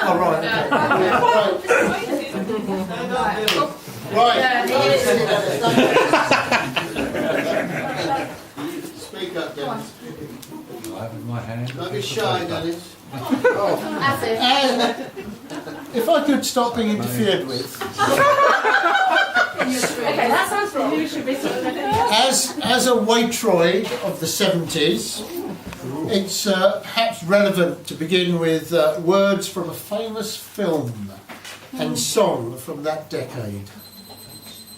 Oh, right, okay. Right. Speak up, Dennis. I have my hand. Don't be shy, Dennis. That's it. And if I could stop being interfered with. Okay, that sounds good. You should be As a Waitroid of the 70s, it's perhaps relevant to begin with words from a famous film and song from that decade,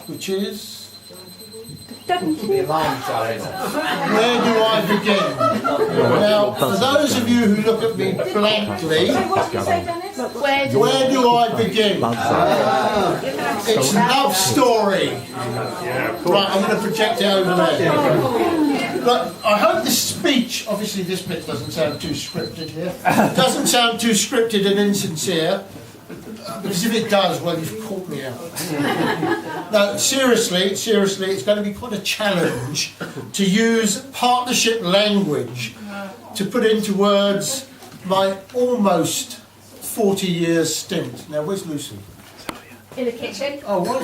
which is... Where do I begin? Now, for those of you who look at me blankly, What did you say, Dennis? where do I begin? It's Love Story. Right, I'm going to project it over there. But I hope this speech, obviously this bit doesn't sound too scripted here, doesn't sound too scripted and insincere, because if it does, well, you've caught me out. No, seriously, it's going to be quite a challenge to use partnership language to put into words my almost 40 years stint. Now, where's Lucy? In the kitchen. Oh, what?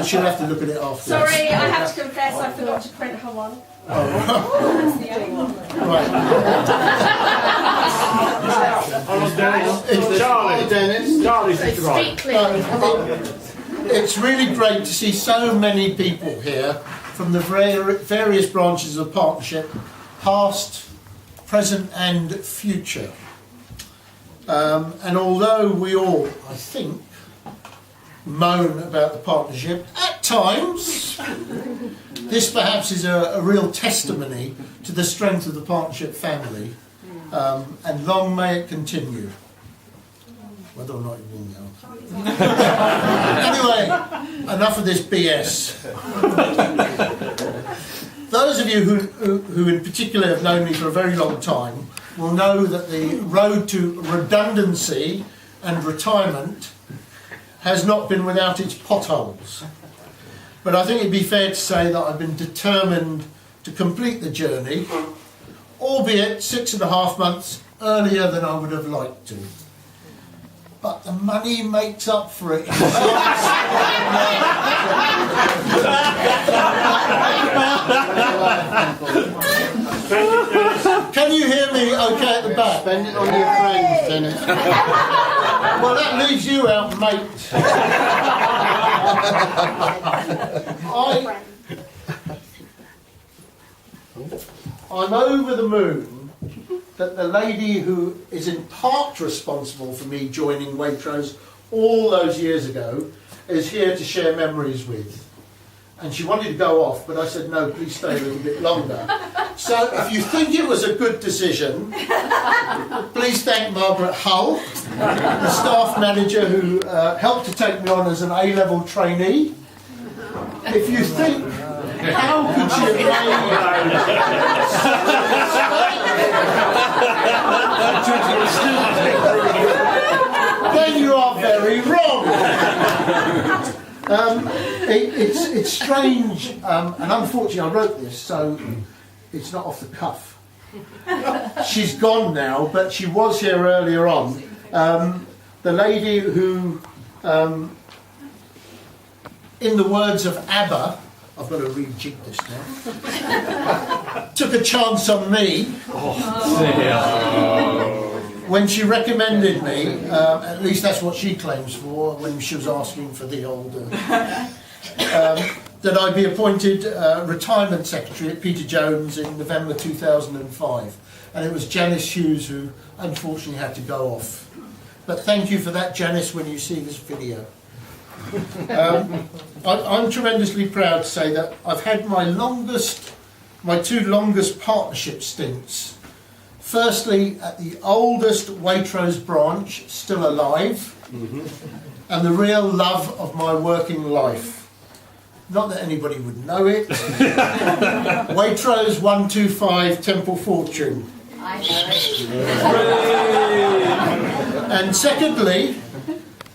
She'll have to look at it after. Sorry, I have to confess I forgot to print her one. Speak clearly. It's really great to see so many people here from the various branches of the partnership, past, present and future. And although we all, I think, moan about the partnership at times, this perhaps is a real testimony to the strength of the partnership family, and long may it continue. Whether or not it will now. Anyway, enough of this BS. Those of you who in particular have known me for a very long time will know that the road to redundancy and retirement has not been without its potholes. But I think it'd be fair to say that I've been determined to complete the journey, albeit 6.5 months earlier than I would have liked to. But the money makes up for it. Can you hear me okay at the back? Spend it on your friends, Dennis. Well, that leaves you out, mate. I'm over the moon that the lady who is in part responsible for me joining Waitrose all those years ago is here to share memories with. And she wanted to go off, but I said, no, please stay a little bit longer. So if you think it was a good decision, please thank Margaret Hull, the staff manager who helped to take me on as an A-level trainee. If you think, how could she then you are very wrong. It's strange, and unfortunately I wrote this, so it's not off the cuff. She's gone now, but she was here earlier on. The lady who, in the words of ABBA, I've got to rejig this now, took a chance on me when she recommended me, at least that's what she claims for, when she was asking for the old, that I'd be appointed retirement secretary at Peter Jones in November 2005. And it was Janice Hughes who unfortunately had to go off. But thank you for that, Janice, when you see this video. I'm tremendously proud to say that I've had my two longest partnership stints. Firstly, at the oldest Waitrose branch, still alive, and the real love of my working life. Not that anybody would know it. Waitrose 125 Temple Fortune. I know it. And secondly,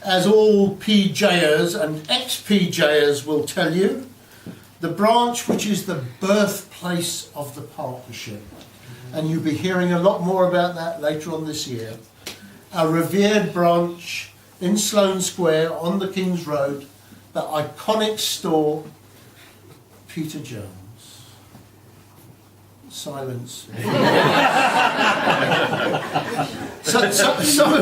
as all PJers and ex-PJers will tell you, the branch which is the birthplace of the partnership. And you'll be hearing a lot more about that later on this year. a revered branch in Sloane Square on the King's Road, the iconic store, Peter Jones. Silence. Some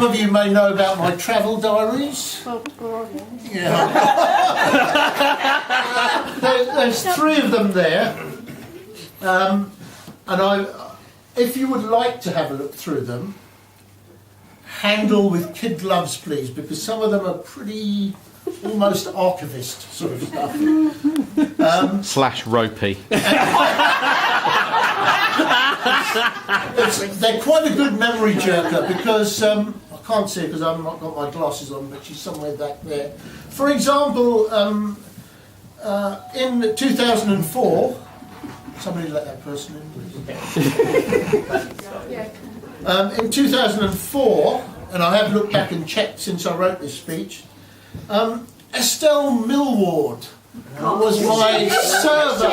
of you may know about my travel diaries. Yeah. There's 3 of them there, and if you would like to have a look through them, handle with kid gloves, please, because some of them are pretty almost archivist sort of stuff. / ropey. They're quite a good memory jerker because I can't see it because I've not got my glasses on, but she's somewhere back there. For example, in 2004, somebody let that person in, please. In 2004, and I have looked back and checked since I wrote this speech, Estelle Millward was my server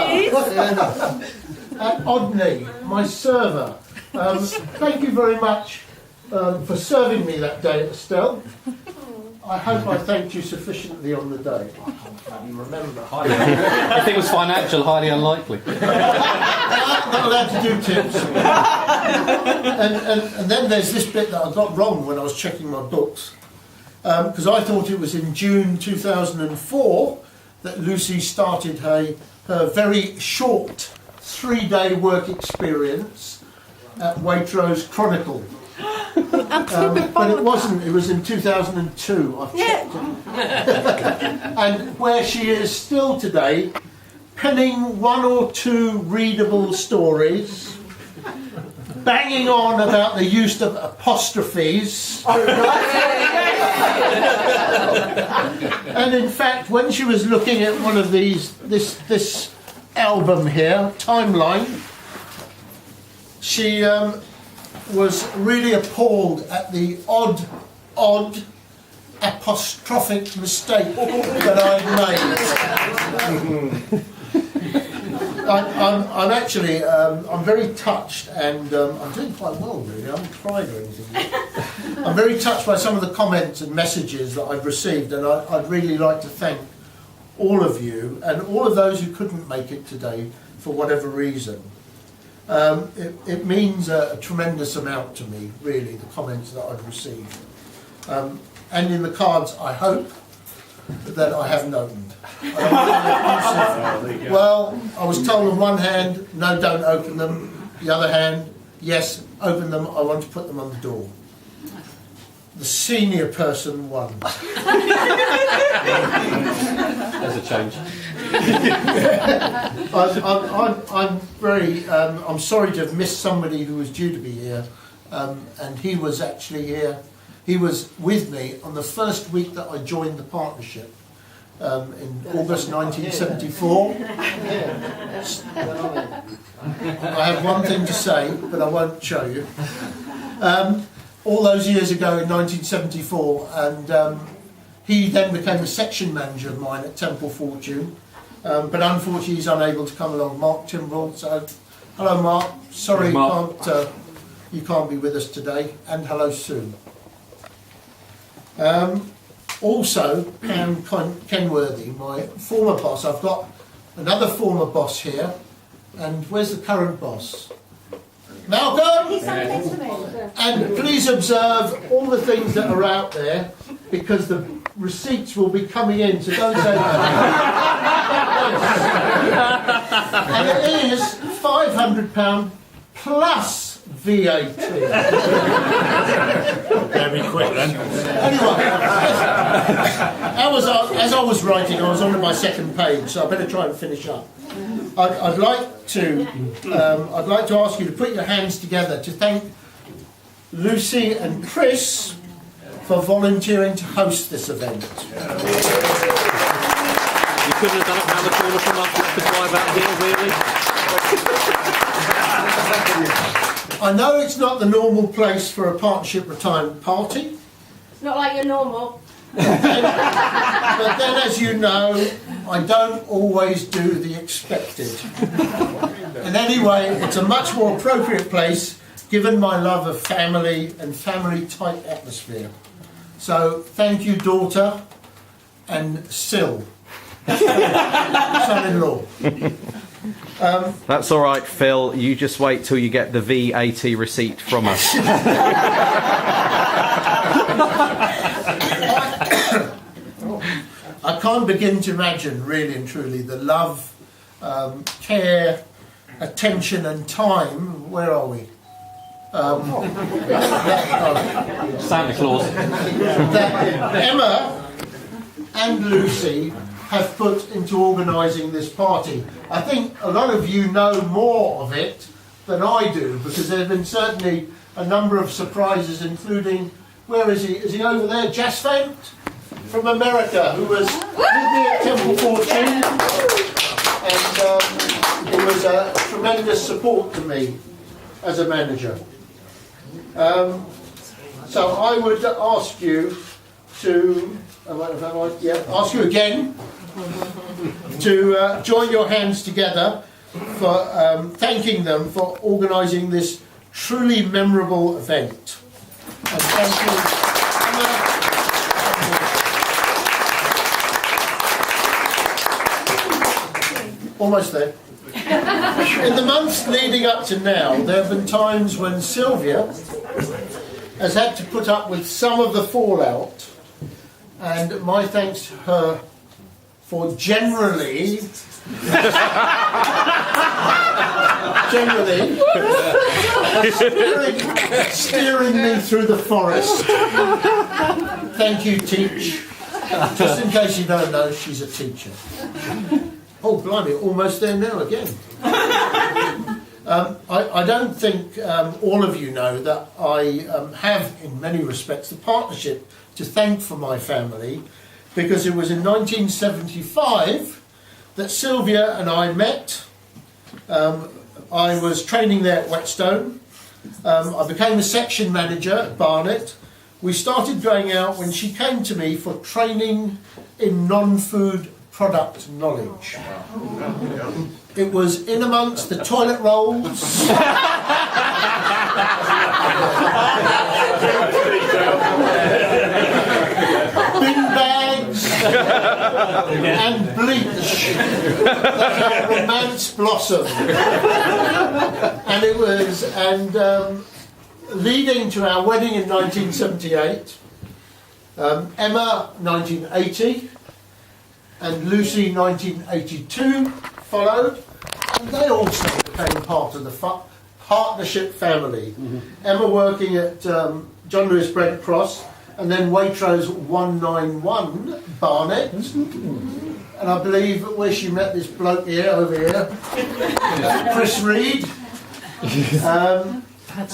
at Odney, my server. Thank you very much for serving me that day, Estelle. I hope I thanked you sufficiently on the day. I can't remember. If it was financial, highly unlikely. I'm not allowed to do tips. And then there's this bit that I got wrong when I was checking my books. Because I thought it was in June 2004 that Lucy started her very short 3-day work experience at Waitrose Chronicle. But it wasn't, it was in 2002, I've checked it. And where she is still today, penning 1 or 2 readable stories, banging on about the use of apostrophes. And in fact, when she was looking at one of these, this album here, Timeline, she was really appalled at the odd apostrophic mistake that I'd made. I'm actually, I'm very touched, and I'm doing quite well really, I haven't cried or anything yet. I'm very touched by some of the comments and messages that I've received, and I'd really like to thank all of you, and all of those who couldn't make it today for whatever reason. It means a tremendous amount to me, really, the comments that I've received. And in the cards, I hope that I haven't opened. Well, I was told on one hand, no, don't open them. The other hand, yes, open them, I want to put them on the door. The senior person won. There's a change. I'm very, I'm sorry to have missed somebody who was due to be here, and he was actually here. He was with me on the first week that I joined the partnership in August 1974. I have one thing to say, but I won't show you. All those years ago in 1974, and he then became a section manager of mine at Temple Fortune, but unfortunately he's unable to come along. Mark Timbrell, so hello Mark, sorry Mark. You can't be with us today, and hello Sue. Also, Pam Kenworthy, my former boss. I've got another former boss here, and where's the current boss? Malcolm! And please observe all the things that are out there, because the receipts will be coming in, so don't say that. And it is £500 plus VAT. Very quick then. Anyway, as I was writing, I was on to my second page, so I better try and finish up. I'd like to ask you to put your hands together to thank Lucy and Chris for volunteering to host this event. You couldn't have done it round the corner from us to drive out here, really. I know it's not the normal place for a partnership retirement party. It's not like you're normal. But then, as you know, I don't always do the expected. And anyway, it's a much more appropriate place given my love of family and family-type atmosphere. So thank you, daughter, and Sil, son-in-law. That's all right, Phil. You just wait till you get the VAT receipt from us. I can't begin to imagine, really and truly, the love, care, attention and time. Where are we? Santa Claus. That Emma and Lucy have put into organising this party. I think a lot of you know more of it than I do, because there have been certainly a number of surprises, including, where is he? Is he over there? Jasfant from America, who was with me at Temple Fortune, and he was a tremendous support to me as a manager. So I would ask you to, ask you again to join your hands together for thanking them for organising this truly memorable event. And thank you, Emma. Almost there. In the months leading up to now, there have been times when Sylvia has had to put up with some of the fallout, and my thanks to her for generally steering me through the forest. Thank you, Teach. Just in case you don't know, she's a teacher. Oh, blimey, almost there now again. I don't think all of you know that I have, in many respects, the partnership to thank for my family, because it was in 1975 that Sylvia and I met. I was training there at Whetstone. I became a section manager at Barnet. We started going out when she came to me for training in non-food product knowledge. It was in amongst the toilet rolls, bin bags, and bleach that our romance blossomed. And it was, leading to our wedding in 1978, Emma 1980, and Lucy 1982 followed, and they also became part of the partnership family. Emma working at John Lewis Brent Cross, and then Waitrose 191 Barnet, and I believe where she met this bloke here, over here, Chris Reed,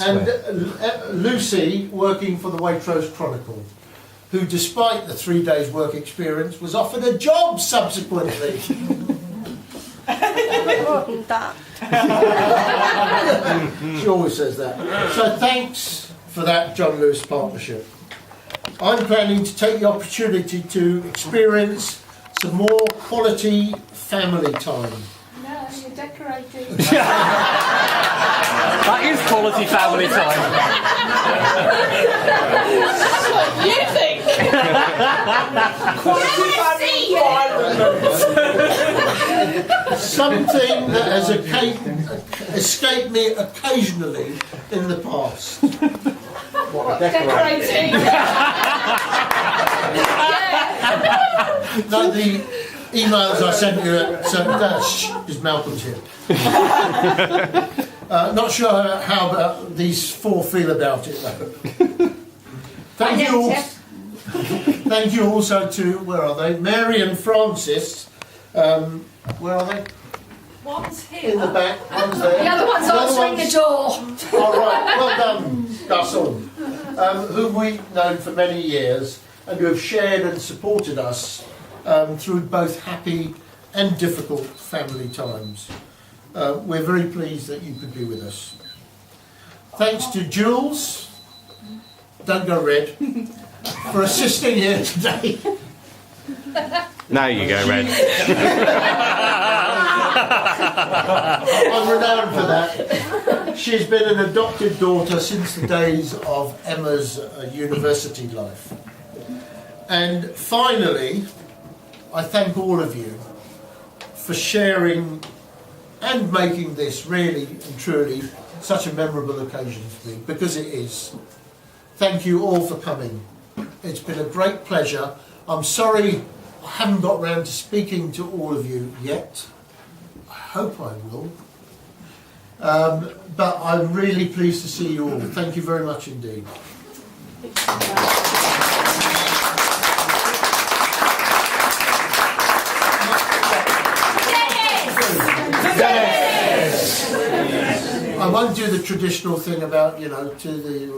and Lucy working for the Waitrose Chronicle, who, despite the 3 days work experience, was offered a job subsequently. She always says that. So thanks for that, John Lewis partnership. I'm planning to take the opportunity to experience some more quality family time. No, you're decorating. That is quality family time. You think? Something that has escaped me occasionally in the past. Decorating. No, the emails I sent you at is Malcolm's here. Not sure how about these four feel about it though. Thank you also to, where are they? Mary and Francis. Where are they? One's here. In the back. One's there. The other one's answering the door. All right, well done, Garçon. Whom we've known for many years and who have shared and supported us through both happy and difficult family times. We're very pleased that you could be with us. Thanks to Jules, don't go red, for assisting here today. Now you go, Red. I'm renowned for that. She's been an adopted daughter since the days of Emma's university life. And finally, I thank all of you for sharing and making this really and truly such a memorable occasion for me, because it is. Thank you all for coming. It's been a great pleasure. I'm sorry I haven't got round to speaking to all of you yet. I hope I will. But I'm really pleased to see you all. Thank you very much indeed. I won't do the traditional thing about, to the...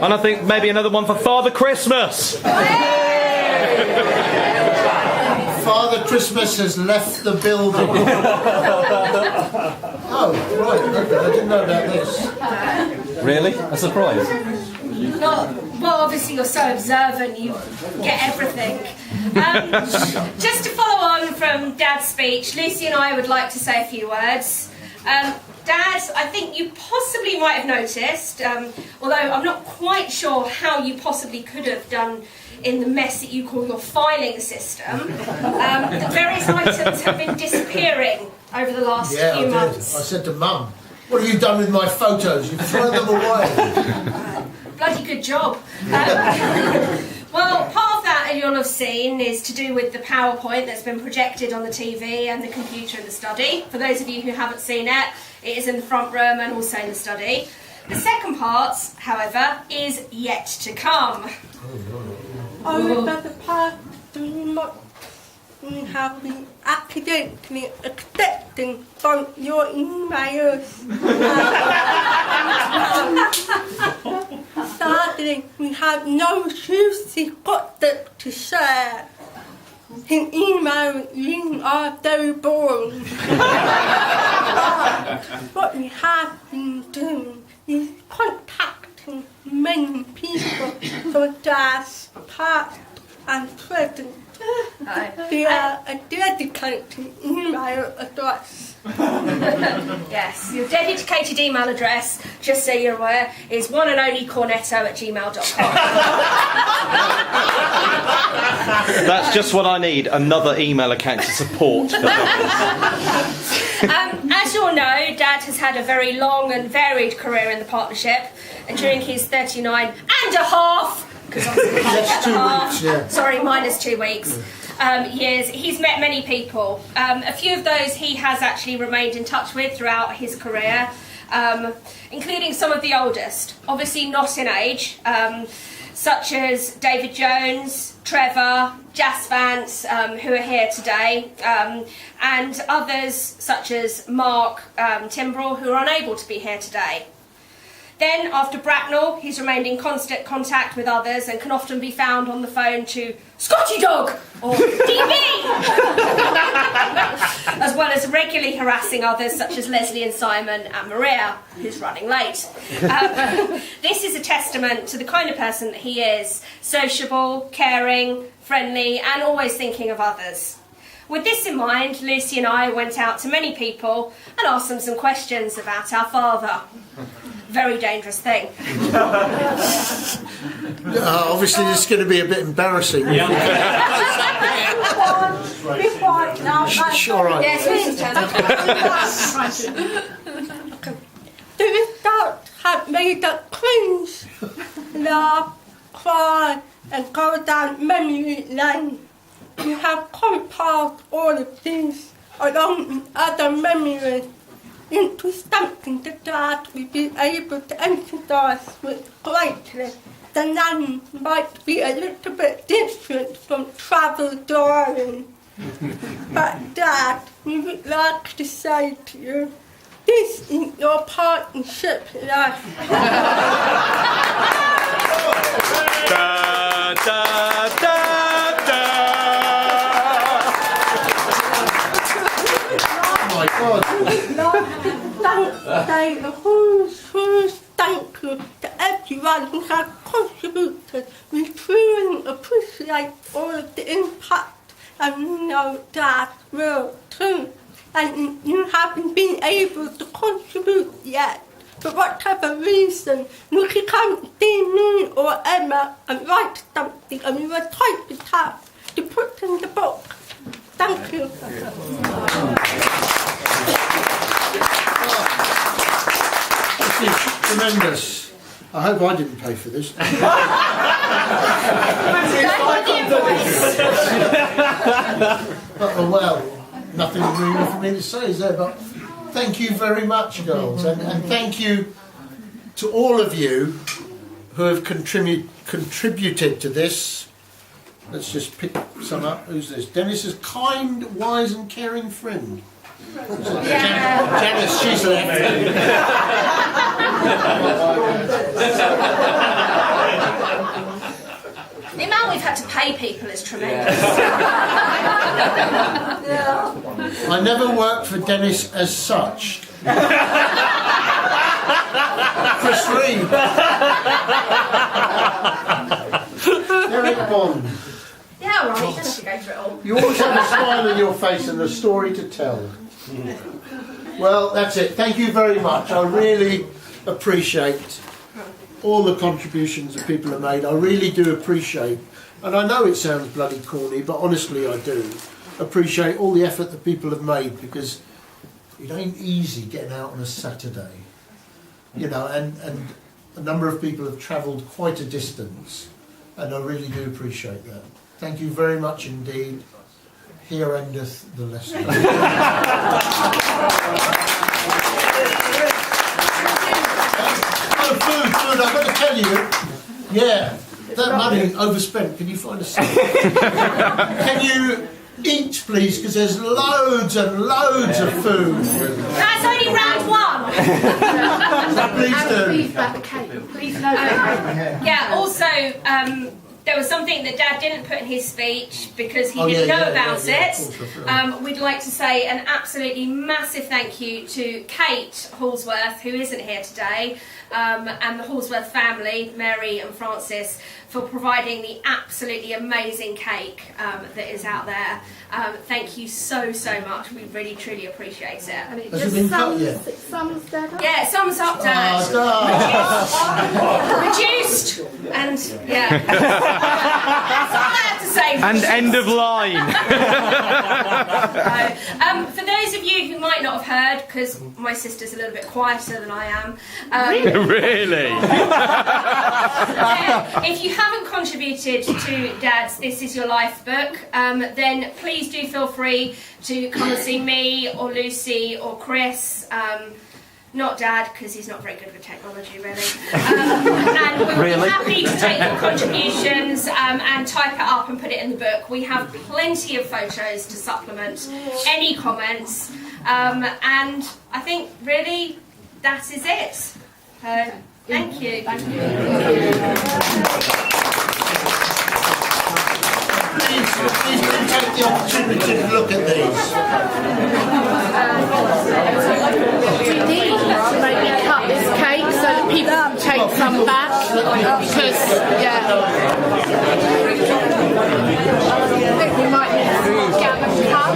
And I think maybe another one for Father Christmas. Father Christmas has left the building. Oh, right, okay, I didn't know about this. Really? A surprise? Well, obviously you're so observant, you get everything. Just to follow on from Dad's speech, Lucy and I would like to say a few words. Dad, I think you possibly might have noticed, although I'm not quite sure how you possibly could have done in the mess that you call your filing system, that various items have been disappearing over the last few months. I said to Mum, what have you done with my photos? You've thrown them away. Bloody good job. Well, part of that you'll have seen is to do with the PowerPoint that's been projected on the TV and the computer in the study. For those of you who haven't seen it, it is in the front room and also in the study. The second part, however, is yet to come. Over the past 3 months, we have been accidentally accepting from your emails. Sadly, we have no juicy gossip to share. His emails are very boring. What we have been doing is contacting many people for Dad's past and present via a dedicated email address. Yes, your dedicated email address, just so you're aware, is one and only cornetto@gmail.com. That's just what I need, another email account to support. As you all know, Dad has had a very long and varied career in the partnership, and during his 39 and a half, because obviously That's 2 weeks, yeah. sorry, minus 2 weeks, years, he's met many people. A few of those he has actually remained in touch with throughout his career, including some of the oldest, obviously not in age, such as David Jones, Trevor, Jas Vance, who are here today, and others such as Mark Timbrell, who are unable to be here today. Then, after Bracknell, he's remained in constant contact with others and can often be found on the phone to Scotty Dog or DB, as well as regularly harassing others such as Leslie and Simon and Maria, who's running late. This is a testament to the kind of person that he is: sociable, caring, friendly, and always thinking of others. With this in mind, Lucy and I went out to many people and asked them some questions about our father. Very dangerous thing. Obviously, this is going to be a bit embarrassing. Before now, Sure, right. Yes, Lucy, turn up. the results have made us cringe, laugh, cry, and go down memory lane. We have compiled all of these, along with other memories, into something that Dad will be able to emphasize with greatly. The name might be a little bit different from travel drawing. But Dad, we would like to say to you, this is your partnership life. Da, da, da, da. Oh my God. Say a huge thank you to everyone who has contributed. We truly appreciate all of the impact, and we know Dad will too. and you haven't been able to contribute yet, for whatever reason, you can come see me or Emma and write something and we will type it out to put in the book. Thank you. This is tremendous. I hope I didn't pay for this. Well, nothing really for me to say, is there? But thank you very much, girls, and thank you to all of you who have contributed to this. Let's just pick some up. Who's this? Dennis's kind, wise, and caring friend. Janice, she's left. The amount we've had to pay people is tremendous. I never worked for Dennis as such. Chris Reed. Eric Bond. Yeah, right, you don't have to go through it all. You always have a smile on your face and a story to tell. Well, that's it. Thank you very much. I really appreciate all the contributions that people have made. I really do appreciate, and I know it sounds bloody corny, but honestly I do appreciate all the effort that people have made, because it ain't easy getting out on a Saturday, you know, and a number of people have travelled quite a distance, and I really do appreciate that. Thank you very much indeed. Here endeth the lesson. Oh, food, I've got to tell you, yeah, that money overspent. Can you find a second? Can you eat, please, because there's loads and loads of food. That's only round one. Please do. Yeah, also, there was something that Dad didn't put in his speech because he didn't know about it. We'd like to say an absolutely massive thank you to Kate Hallsworth, who isn't here today, and the Hallsworth family, Mary and Francis, for providing the absolutely amazing cake that is out there. Thank you so much. We really truly appreciate it. Has it been cut yet? Yeah, thumbs up, Dad. Reduced, and yeah. That's all I have to say. And end of line. For those of you who might not have heard, because my sister's a little bit quieter than I am. Really? If you haven't contributed to Dad's This Is Your Life book, then please do feel free to come and see me or Lucy or Chris. Not Dad, because he's not very good with technology, really. And we'll be happy to take your contributions and type it up and put it in the book. We have plenty of photos to supplement any comments. And I think, really, that is it. Thank you. Thank you. Please do take the opportunity to look at these. Maybe cut this cake so that people can take some back, because I think we might need to get them cut.